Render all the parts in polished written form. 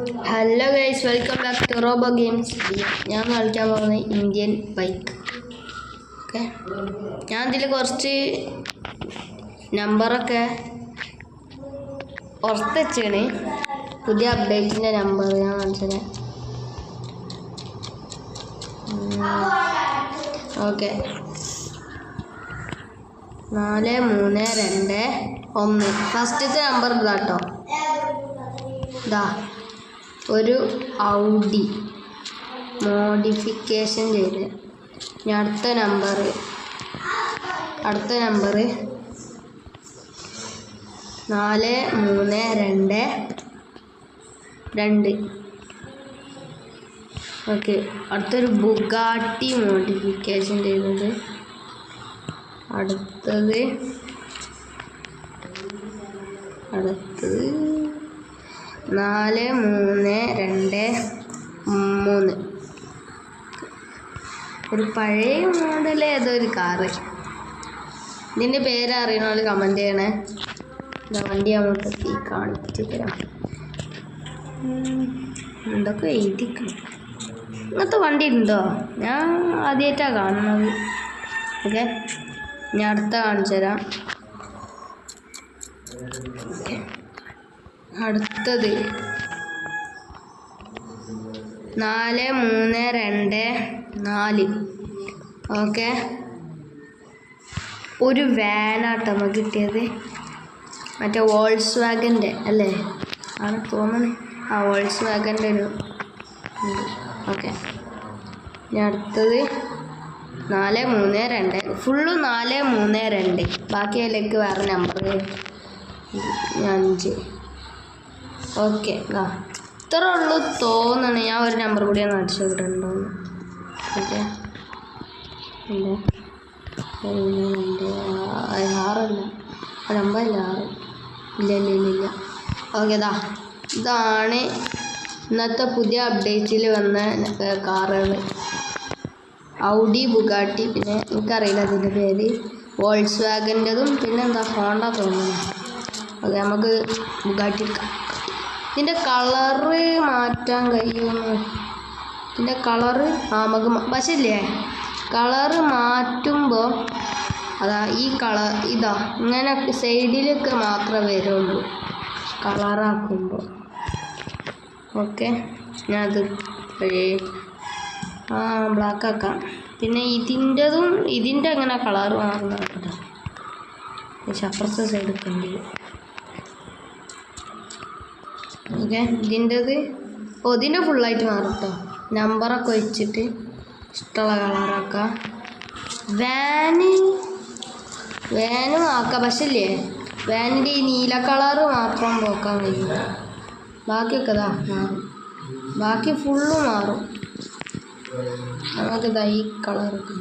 Hello guys, welcome back to Robo Games. ഞാൻ കളിക്കാൻ പോകുന്ന ഇന്ത്യൻ ബൈക്ക്. ഓക്കെ, ഞാൻ ഇതിൽ കുറച്ച് നമ്പറൊക്കെ പുറത്ത് വെച്ചാണ്. പുതിയ അപ്ഡേറ്റിൻ്റെ നമ്പർ ഞാൻ കാണിച്ചത്. ഓക്കെ, 4321. ഫസ്റ്റത്തെ നമ്പർ ഇതാട്ടോ. ഇതാ ഒരു ഔഡി മോഡിഫിക്കേഷൻ ചെയ്ത്. ഇനി അടുത്ത നമ്പർ 4322. ഓക്കെ, അടുത്തൊരു ബുഗാട്ടി മോഡിഫിക്കേഷൻ ചെയ്തത്. അടുത്തത് 4323. ഒരു പഴയ മോഡൽ ഏതോ ഒരു കാറ്. ഇതിൻ്റെ പേര് അറിയണ കമൻറ്റ് ചെയ്യണേ. വണ്ടി നമുക്ക് കാണിച്ചു തരാം. എന്തൊക്കെ എഴുതിക്കണം. ഇങ്ങനത്തെ വണ്ടി ഉണ്ടോ? ഞാൻ ആദ്യമായിട്ടാണ് കാണുന്നത്. ഓക്കെ, ഞാൻ അടുത്ത കാണിച്ചു തരാം. അടുത്തത് 4324. ഓക്കെ, ഒരു വാനാട്ടോ നമുക്ക് കിട്ടിയത്. മറ്റേ വോൾസ് വാഗൻ്റെ അല്ലേ ആണ് തോന്നണേ. ആ വോൾസ് വാഗൻ്റെ ഒരു. ഓക്കെ, ഇനി അടുത്തത് 432. ഫുള്ള് 432. ബാക്കി അതിലേക്ക് വേറെ നമ്പർ 5. ഓക്കെ, ഇത്ര ഉള്ളൂ തോന്നണേ. ഞാൻ ഒരു നമ്പർ കൂടി ഒന്ന് അടിച്ചു വിട്ടിട്ടുണ്ടോന്ന്. ഓക്കെ, 6 നമ്പറല്ല 6. ഇല്ല. ഓക്കെ, ഇതാണ് ഇന്നത്തെ പുതിയ അപ്ഡേറ്റിൽ വന്ന കാറുകൾ. ഔഡി, ബുഗാട്ടി, പിന്നെ എനിക്കറിയില്ല അതിൻ്റെ പേര്. വോൾസ് വാഗൻ്റെതും പിന്നെ എന്താ ഹോണ്ട തോന്നുന്നു. ഓക്കെ, നമുക്ക് ബുഗാട്ടി എടുക്കാം. ഇതിൻ്റെ കളറ് മാറ്റാൻ കഴിയുമെന്ന്. ഇതിൻ്റെ കളറ് നമുക്ക് പക്ഷേ ഇല്ലേ, കളറ് മാറ്റുമ്പോൾ അതാ ഈ കളർ ഇതാ ഇങ്ങനെ സൈഡിലൊക്കെ മാത്രമേ വരുള്ളൂ കളറാക്കുമ്പോൾ. ഓക്കെ, ഞാനത് ബ്ലാക്ക് ആക്കാം. പിന്നെ ഇതിൻ്റെ അങ്ങനെ കളറ് മാറുന്ന കേട്ടോ. പക്ഷെ അപ്പുറത്തെ സൈഡ് എടുക്കേണ്ടി. ഓക്കെ, ഇതിൻ്റെ ഫുള്ളായിട്ട് മാറും കേട്ടോ. നമ്പറൊക്കെ വെച്ചിട്ട് ഇഷ്ടമുള്ള കളറാക്കാം. വാനും ആക്കാം. പക്ഷേ ഇല്ലേ, വാനിൻ്റെ ഈ നീല കളറ് മാത്രം പോക്കാൻ കഴിയും. ബാക്കിയൊക്കെ മാറും. ബാക്കി ഫുള്ള് മാറും. നമുക്ക് ഈ കളറൊക്കെ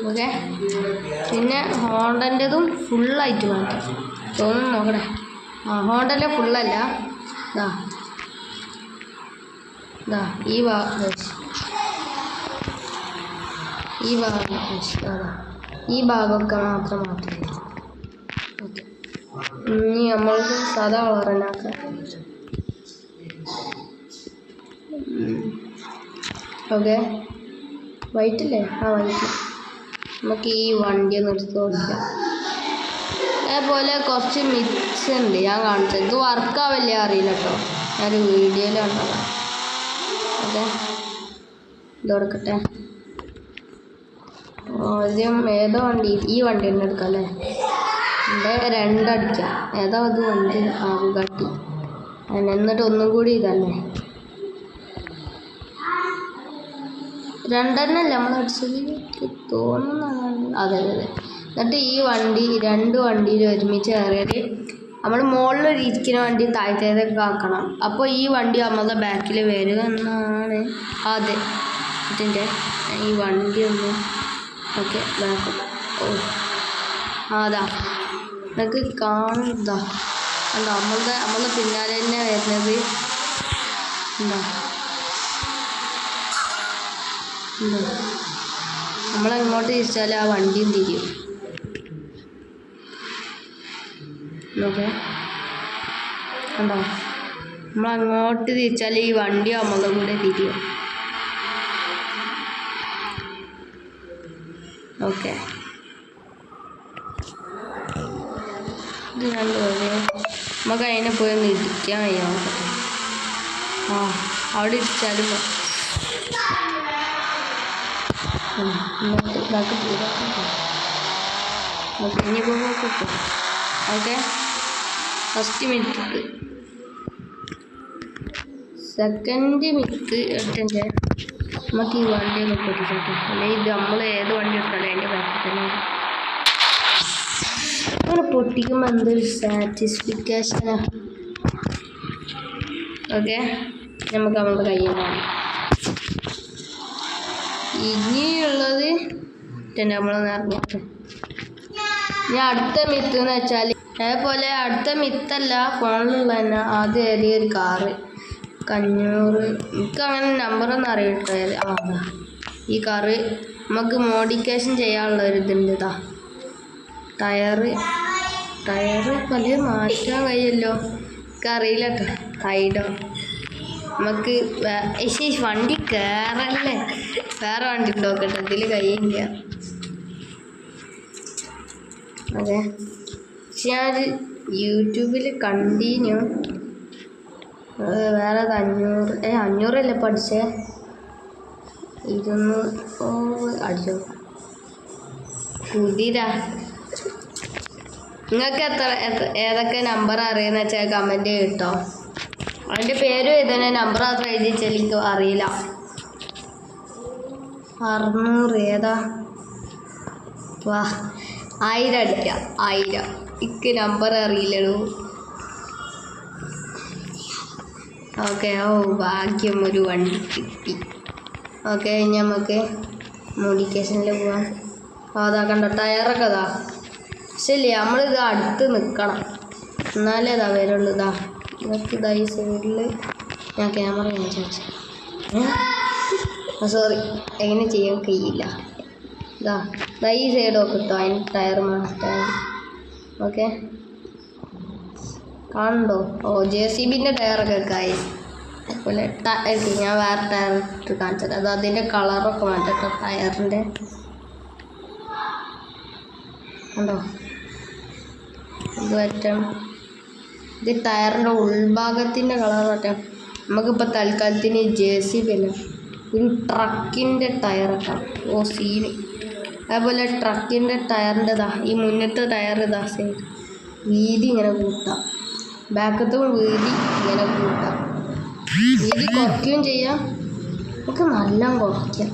ഓക്കെ. പിന്നെ ഹോണ്ടൻ്റെതും ഫുള്ളായിട്ട് മാറ്റാം തോന്നുന്നു. നോക്കണേ, ഹോണ്ടൻ്റെ ഫുള്ളല്ല. ഈ ഭാഗമൊക്കെ മാത്രം മാറ്റാം. ഓക്കെ, ഇനി നമ്മൾക്ക് സാധാ കളറന്നാക്കാം. ഓക്കെ, വൈറ്റ് അല്ലേ? വൈറ്റ്. നമുക്ക് ഈ വണ്ടി ഒന്ന് എടുത്ത് നോക്കാം. അതേപോലെ കുറച്ച് മിക്സ് ഉണ്ട് ഞാൻ കാണിച്ചത്. ഇത് വർക്കാവില്ല അറിയില്ല കേട്ടോ. ഞാനൊരു വീഡിയോയിൽ കണ്ടതാണ്. ഓക്കെ, ഇത് കൊടുക്കട്ടെ. ആദ്യം ഏതോ വണ്ടി, ഈ വണ്ടി തന്നെ എടുക്കാം അല്ലേ? എൻ്റെ 2 അടിക്കാം. ഏതോ അത് വണ്ടി ബുഗാട്ടി. എന്നിട്ട് ഒന്നും കൂടി ഇതല്ലേ 2 നമ്മൾ അടിച്ചത് തോന്നുന്നതാണ്. അതെ. എന്നിട്ട് ഈ വണ്ടി 2 വണ്ടിയിൽ ഒരുമിച്ച് കയറിയത് നമ്മൾ മുകളിൽ ഇരിക്കുന്ന വണ്ടി താഴത്തേതൊക്കെ ആക്കണം. അപ്പോൾ ഈ വണ്ടി നമ്മളുടെ ബാക്കിൽ വരുമെന്നാണ്. അതെ, ഇതിൻ്റെ ഈ വണ്ടി ഒന്ന് ഓക്കെ ബാക്ക്. അതാ നിങ്ങൾക്ക് കാണുന്നതാ. നമ്മളുടെ പിന്നാലെ തന്നെ വരുന്നത് എന്താ. നമ്മളെങ്ങോട്ട് തിരിച്ചാൽ ആ വണ്ടിയും തിരിയും. നോക്കേ, കണ്ടോ? നമ്മൾ അങ്ങോട്ട് തിരിച്ചാൽ ഈ വണ്ടി നമ്മളെ കൂടെ തിരിയും. ഓക്കെ, ഇത് രണ്ട് വഴി. നമുക്ക് അതിനെ പോയി ഒന്ന് ഇടിക്കാൻ കഴിയാം. ആ, അവിടെ ഇടിച്ചാലും ഓക്കെ. ഇനിയിപ്പോൾ കിട്ടും. Okay, first minute second minute എടുത്തിൻ്റെ നമുക്ക് ഈ വണ്ടിയൊക്കെ പൊട്ടിച്ചോട്ടെ. അല്ലെങ്കിൽ ഇത് നമ്മൾ ഏത് വണ്ടി എടുത്താലും അതിൻ്റെ ബാക്കിൽ തന്നെ അങ്ങനെ പൊട്ടിക്കുമ്പോൾ എന്തൊരു സാറ്റിസ്ഫിക്കേഷനാണ്. ഓക്കെ, നമുക്ക് നമ്മുടെ കയ്യിൽ നിന്നാണ് ഇനിയുള്ളത്. നമ്മളൊന്ന് ഇറങ്ങിയിട്ട് ഇനി അടുത്ത മിത്ത് എന്ന് വെച്ചാൽ അതേപോലെ അടുത്ത മിത്തല്ല ഫോണിലുള്ള തന്നെ ആദ്യം ഏതൊരു കാറ് 500. എനിക്കങ്ങനെ നമ്പറൊന്നും അറിയട്ടെ. ഈ കാറ് നമുക്ക് മോഡിഫിക്കേഷൻ ചെയ്യാനുള്ള ഒരു ഇതുണ്ട്. ഇതാ ടയറ് പല മാറ്റാൻ കഴിയല്ലോ, എനിക്കറിയില്ല കേട്ടോ. ടൈഡോ നമുക്ക് വണ്ടി കയറല്ലേ, വേറെ വണ്ടി നോക്കട്ടെ. ഇതിൽ കഴിയില്ല. അതെ, പക്ഷെ ഞാൻ യൂട്യൂബിൽ കണ്ടിന്യൂ വേറെ 500 പഠിച്ചേ 200 അടിച്ചോ കുതിര. നിങ്ങൾക്ക് ഏതൊക്കെ നമ്പർ അറിയുന്ന വെച്ചാൽ കമൻറ്റ് കിട്ടോ. അതിൻ്റെ പേരും ഇതന്നെ, നമ്പർ അത് എഴുതിച്ചാൽ എനിക്ക് അറിയില്ല. 600 ഏതാ? വാ 1000 അടിക്കാം. 1000 എനിക്ക് നമ്പർ അറിയില്ലടൂ. ഓക്കെ, ഓ ഭാഗ്യം, ഒരു വണ്ടി കിട്ടി. ഓക്കെ, ഇനി നമുക്ക് മോഡിഫിക്കേഷനിൽ പോവാം. അതാ കണ്ടോ ടയറൊക്കെ ഇതാ. ശരി, നമ്മളിത് അടുത്ത് നിൽക്കണം, എന്നാലേ ഇതാ വരുള്ളൂ. ഇതാ ഇതൊക്കെ ഇതാ ഈ സൈഡിൽ ഞാൻ ക്യാമറ ചോദിച്ചു. സോറി, എങ്ങനെ ചെയ്യാൻ കഴിയില്ല. ഇതാ ഈ സൈഡൊക്കെ കിട്ടും, അതിന് ടയർ മാറ്റാൻ. ഓക്കെ, കാണണ്ടോ? ഓ JCBൻ്റെ ടയറൊക്കെ കായി. അതുപോലെ ഞാൻ വേറെ ടയർ ഇട്ട് കാണിച്ചത്. അത് അതിൻ്റെ കളറൊക്കെ മാറ്റട്ടോ ടയറിൻ്റെ. കണ്ടോ? ഇത് പറ്റും. ഇത് ടയറിൻ്റെ ഉൾഭാഗത്തിൻ്റെ കളർ മാറ്റാം. നമുക്കിപ്പോൾ തൽക്കാലത്തിന് JCB അല്ല, ഒരു ട്രക്കിൻ്റെ ടയറൊക്കെ. ഓ സീന്. അതേപോലെ ട്രക്കിൻ്റെ ടയറിൻ്റെ ഇതാ ഈ മുന്നത്തെ ടയർ ഇതാ സൈഡ് വീതി ഇങ്ങനെ കൂട്ടാം, ബാക്കത്തും വീതി ഇങ്ങനെ കൂട്ടാം. വീതി കുറയ്ക്കുകയും ചെയ്യാം, നമുക്ക് നല്ല കുറയ്ക്കാം.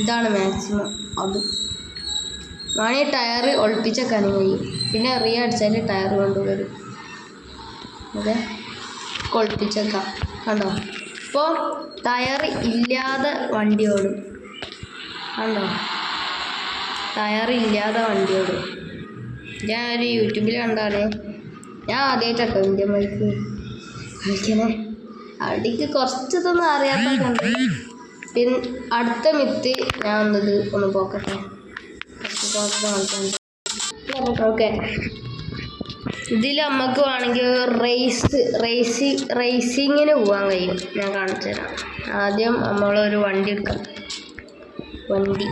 ഇതാണ് മാക്സിമം. അത് വേണമെങ്കിൽ ടയർ ഒളിപ്പിച്ചേക്കാൻ കഴിയും. പിന്നെ അടിച്ചാൽ ടയർ കൊണ്ടുവരും. അതെ, ഒളിപ്പിച്ചേക്കാം. കണ്ടോ? ഇപ്പോൾ ടയർ ഇല്ലാതെ വണ്ടി ഓടും. കണ്ടോ? ടയർ ഇല്ലാതെ വണ്ടി ഓടും. ഞാൻ ഒരു യൂട്യൂബിൽ കണ്ടാണ്. ഞാൻ ആദ്യമായിട്ടോ ഇന്ത്യൻ ബൈക്ക് കളിക്കണേ. അവിടേക്ക് കുറച്ചതൊന്നും അറിയാത്തതുണ്ട്. പിന്നെ അടുത്ത മിത്ത് ഞാൻ ഒന്ന് പോക്കട്ടെ. ഓക്കെ, ഇതിൽ നമുക്ക് വേണമെങ്കിൽ റേസിങ്ങിന് പോകാൻ കഴിയും. ഞാൻ കാണിച്ചു തരാം. ആദ്യം നമ്മളൊരു വണ്ടി എടുക്കാം. വണ്ടി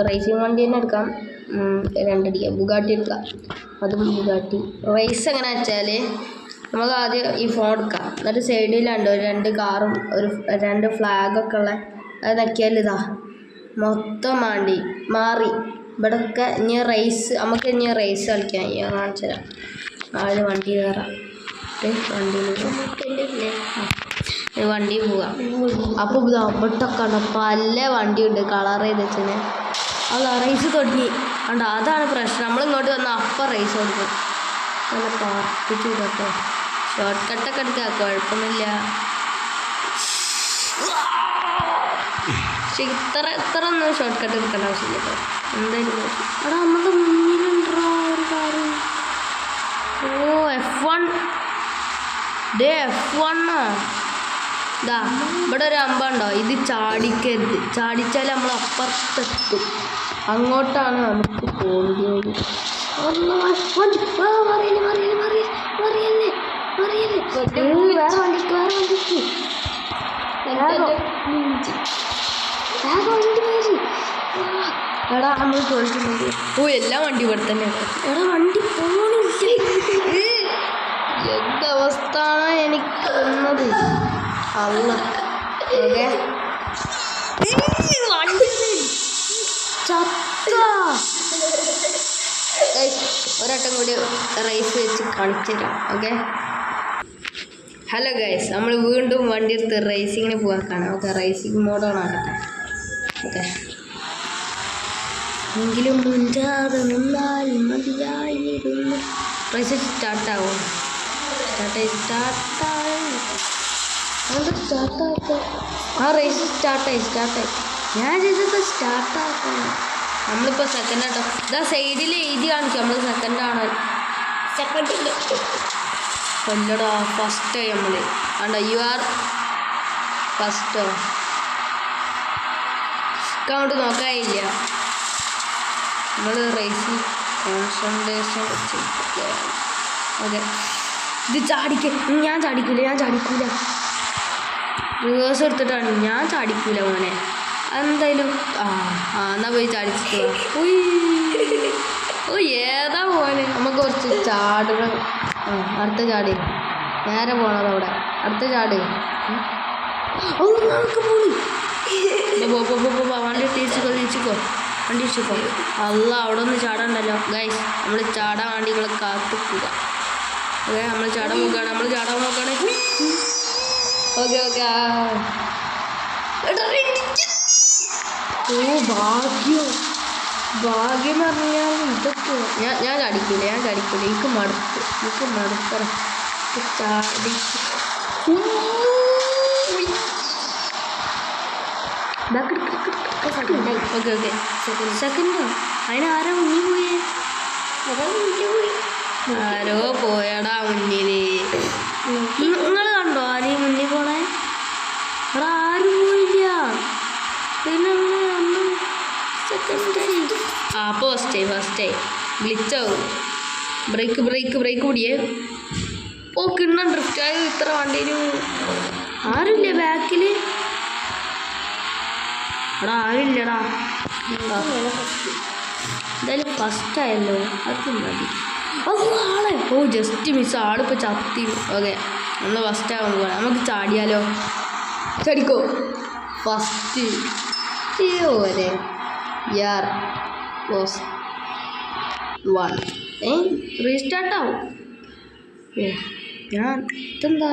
റേസിങ് വണ്ടി തന്നെ എടുക്കാം. 2 അടിക്കാം. ബുഗാട്ടി എടുക്കാം. അതും ബുഗാട്ടി. റേസ് എങ്ങനെ വെച്ചാൽ നമുക്ക് ആദ്യം ഈ ഫോൺ എടുക്കാം. എന്നിട്ട് സൈഡിലുണ്ടോ 2 കാറും 2 ഫ്ലാഗൊക്കെ ഉള്ള അത് നക്കിയാൽ ഇതാ മൊത്തം മാറി. ഇവിടെയൊക്കെ ഇനി റേസ് നമുക്ക് റേസ് കളിക്കാം. ഞാൻ കാണിച്ചു തരാം. ആദ്യം വണ്ടി കയറാം. വണ്ടി പോവാം. അപ്പോൾ ഇവിടൊക്കെ ഉണ്ട് പല വണ്ടിയുണ്ട് കളർ ചെയ്ത് വെച്ചിന്. അത് റേസ് തുടങ്ങി. കണ്ടോ? അതാണ് പ്രശ്നം. നമ്മളിങ്ങോട്ട് വന്നാൽ അപ്പം റേസ് കൊടുക്കും. നല്ല പാർപ്പിച്ചു കേട്ടോ. ഷോർട്ട് കട്ടൊക്കെ എടുക്കുക, കുഴപ്പമൊന്നുമില്ല. പക്ഷെ ഇത്ര ഒന്നും ഷോർട്ട് കട്ട് എടുക്കേണ്ട ആവശ്യമില്ല കേട്ടോ. എന്തായാലും അവിടെ നമ്മുടെ മുന്നിലുണ്ടോ ഒരു കാര്യം. ഓ F1 ഇതാ ഇവിടെ ഒരു അമ്പുണ്ടോ? ഇത് ചാടിക്കരുത്. ചാടിച്ചാൽ നമ്മൾ അപ്പുറത്തെത്തും. അങ്ങോട്ടാണ് നമുക്ക് പോകേണ്ടത്. വേറെ വണ്ടിക്ക് എടാ നമ്മൾ തോന്നിട്ടുണ്ടെങ്കിൽ എല്ലാ വണ്ടി ഇവിടെ തന്നെ എടാ വണ്ടി പോണില്ല എന്തവസ്ഥാണ് എനിക്ക് വന്നത് അല്ല ഓക്കെ വണ്ടി ചത്ത ഒരട്ടം കൂടി റേസ് വെച്ച് കാണിച്ചു തരാം ഓക്കെ ഹലോ ഗൈസ് നമ്മൾ വീണ്ടും വണ്ടി എടുത്ത് റേസിങ്ങിന് പോകാൻ ഓക്കെ റേസിങ് മോഡോൺ ആകട്ടെ ഓക്കെ എങ്കിലും മുഞ്ചാതെ നിന്നാൽ മതിയായിരുന്നു റേസ് സ്റ്റാർട്ടാവും ആ റേസ് സ്റ്റാർട്ടായി ഞാൻ ചെയ്തത് സ്റ്റാർട്ടാക്കണം നമ്മളിപ്പോൾ സെക്കൻഡ് ആട്ടോ ഇതാ സൈഡിൽ എഴുതി കാണിക്കും നമ്മൾ സെക്കൻഡ് ആണ് സെക്കൻഡ് കൊല്ലടാ ഫസ്റ്റ് നമ്മൾ ആണ്ട യു ആർ ഫസ്റ്റോ കൗണ്ട് നോക്കാനില്ല നമ്മൾ റേസിൽ കോൺസെൻട്രേഷൻ വെച്ച് ഓക്കെ ഇത് ഞാൻ ചാടിക്കൂല റിവേഴ്സ് എടുത്തിട്ടാണ് ഞാൻ ചാടിക്കൂല മോനെ എന്തായാലും എന്നാ പോയി ചാടിച്ചിട്ട് ഏതാ പോലെ നമുക്ക് കുറച്ച് ചാടുകൾ അടുത്ത ചാടി നേരെ പോണത് അവിടെ അടുത്ത ചാട് വണ്ടി തിരിച്ചിക്കോ അല്ല അവിടെ ഒന്ന് ചാടണ്ടല്ലോ ഗൈസ് നമ്മൾ ചാടാൻ വേണ്ടി നിങ്ങൾ കാത്തിക്കുക ഓക്കെ നമ്മൾ ചാടാൻ നോക്കുകയാണ് ഓക്കെ ഭാഗ്യം പറഞ്ഞാൽ ഇതൊക്കെ ഞാൻ ചാടിക്കൂല എനിക്ക് മടുപ്പറ ചാടി ഓക്കെ സെക്കൻഡോ അതിനാരാ മുന്നിൽ പോയേ ആരോ പോയടാ മുന്നില് നിങ്ങൾ കണ്ടോ ആരെയും മുന്നിൽ പോണേ അവിടെ ആരും പോയില്ല പിന്നെ അപ്പോൾ ഫസ്റ്റായി ഗ്ലിച്ചാവും ബ്രേക്ക് കൂടിയേ കിണ്ണം ഡ്രിഫ്റ്റായി ഇത്ര വണ്ടിയിൽ ആരുമില്ല ബാക്കിൽ എടാ ആരുമില്ലടാ എന്തായാലും ഫസ്റ്റായല്ലോ അത് മതി ആളെ ജസ്റ്റ് മിസ് ആളിപ്പോൾ ചത്തി ഓക്കെ നമ്മൾ ഫസ്റ്റ് ആവാൻ പോകാം നമുക്ക് ചാടിയാലോ ചാടിക്കോ ഫസ്റ്റ് വരെ യാർ ക്ലോസ് 1 റീസ്റ്റാർട്ടാവും ഞാൻ ഇതെന്താ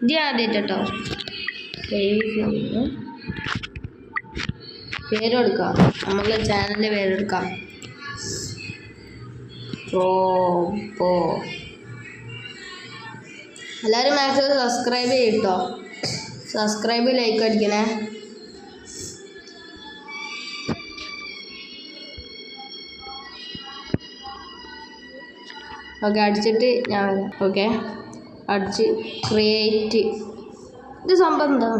ഇത് ആദ്യമായിട്ട് കേട്ടോ പേരെടുക്കാം നമുക്ക് ചാനലിൻ്റെ പേരെടുക്കാം എല്ലാവരും മാക്സിമം സബ്സ്ക്രൈബ് ചെയ്യട്ടോ സബ്സ്ക്രൈബ് ലൈക്ക് അടിക്കണേ ഓക്കെ അടിച്ചിട്ട് ഞാൻ വരാം ഓക്കെ അടിച്ച് ക്രിയേറ്റ് ഇത് സംഭവം എന്താ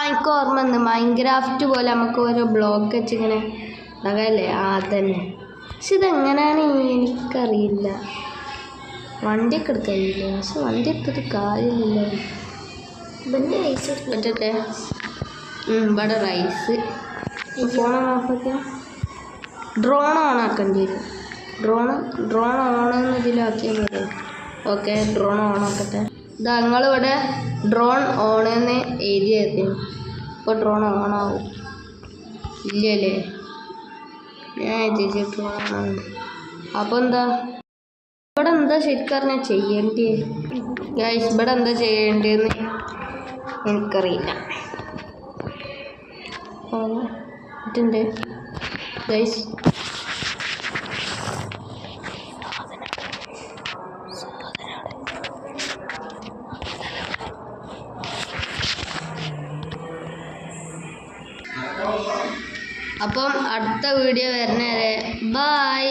എനിക്ക് ഓർമ്മ വന്നു മൈൻക്രാഫ്റ്റ് പോലെ നമുക്ക് ഓരോ ബ്ലോക്ക് വെച്ചിങ്ങനെ അതല്ലേ അതന്നെ പക്ഷെ ഇതെങ്ങനെയാണ് എനിക്കറിയില്ല വണ്ടിയൊക്കെ എടുക്കാനില്ല പക്ഷെ വണ്ടി എടുത്തിട്ട് കാര്യമില്ല ഇവൻ്റെ റൈസ് പറ്റട്ടെ ഇവിടെ റൈസ് ഫോൺ ഓണാക്കിയാൽ ഡ്രോൺ ഓണാക്കേണ്ടി വരും ഡ്രോൺ ഓണെന്ന് ഇതിലാക്കിയാൽ മതി ഓക്കെ ഡ്രോൺ ഓണാക്കട്ടെ ഇതാ നിങ്ങളിവിടെ ഡ്രോൺ ഓണെന്ന് എഴുതിയത് ഇപ്പോൾ ഡ്രോൺ ഓണാവും ഇല്ലല്ലേ ഞാൻ എഴുതി ഡ്രോൺ ഓണാണ് അപ്പോൾ എന്താ ഇവിടെ എന്താ ശരിക്കും പറഞ്ഞാൽ ചെയ്യേണ്ടി ഗൈസ് ഇവിടെ എന്താ ചെയ്യേണ്ടതെന്ന് എനിക്കറിയില്ല ഇതുണ്ട് ഗൈസ് അപ്പം അടുത്ത വീഡിയോ വരുന്നവരെ ബൈ.